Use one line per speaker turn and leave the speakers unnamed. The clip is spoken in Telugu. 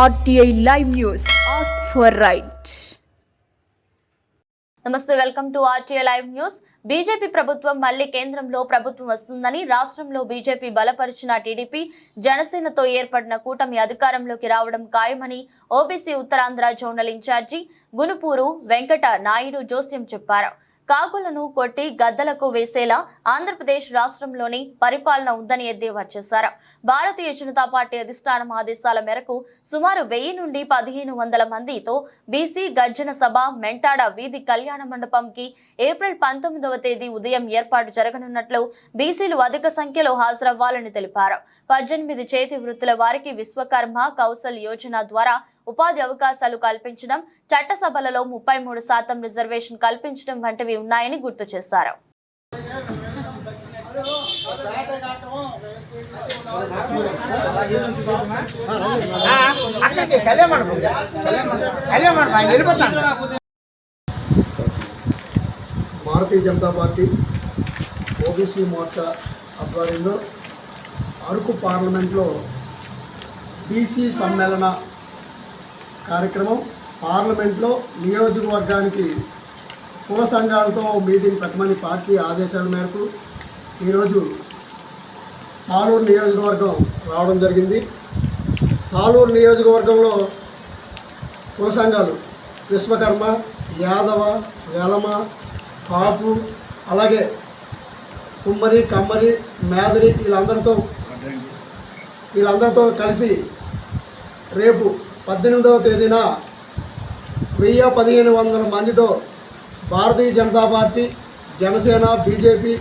RTI Live News. Ask for right.
నమస్తే, welcome to RTI live news. BJP ప్రభుత్వం మళ్లీ కేంద్రంలో ప్రభుత్వం వస్తుందని, రాష్ట్రంలో బీజేపీ బలపరిచిన టీడీపీ జనసేనతో ఏర్పడిన కూటమి అధికారంలోకి రావడం ఖాయమని OBC Uttarandhra zonal incharge Gunupuru Venkata Naidu జోస్యం చెప్పారు. కాకులను కొట్టి గద్దలకు వేసేలా ఆంధ్రప్రదేశ్ రాష్ట్రంలోని పరిపాలన ఉందని ఎద్దేవా చేశారు. భారతీయ జనతా పార్టీ అధిష్టానం ఆదేశాల మేరకు సుమారు 1000 నుండి 1500 మందితో బీసీ గర్జన సభ మెంటాడ వీధి కళ్యాణ మండపంకి ఏప్రిల్ 19వ తేదీ ఉదయం ఏర్పాటు జరగనున్నట్లు బీసీలు అధిక సంఖ్యలో హాజరవ్వాలని తెలిపారు. 18 చేతి వృత్తుల వారికి విశ్వకర్మ కౌశల్ యోజన ద్వారా ఉపాధి అవకాశాలు కల్పించడం, చట్టసభలలో 33% రిజర్వేషన్ కల్పించడం వంటివి ఉన్నాయని గుర్తు చేశారు.
భారతీయ జనతా పార్టీ ఓబీసీ మోర్చా ఆధ్వర్యంలో అరకు పార్లమెంట్లో బీసీ సమ్మేళన కార్యక్రమం, పార్లమెంట్లో నియోజకవర్గానికి కుల సంఘాలతో మీటింగ్ పెట్టమని పార్టీ ఆదేశాల మేరకు ఈరోజు సాలూరు నియోజకవర్గం రావడం జరిగింది. సాలూరు నియోజకవర్గంలో కుల సంఘాలు విశ్వకర్మ, యాదవ, వెలమ, కాపు, అలాగే కుమ్మరి, కమ్మరి, మేదరి వీళ్ళందరితో కలిసి రేపు 18వ తేదీన 1000-1500 మందితో భారతీయ జనతా పార్టీ, జనసేన, బీజేపీ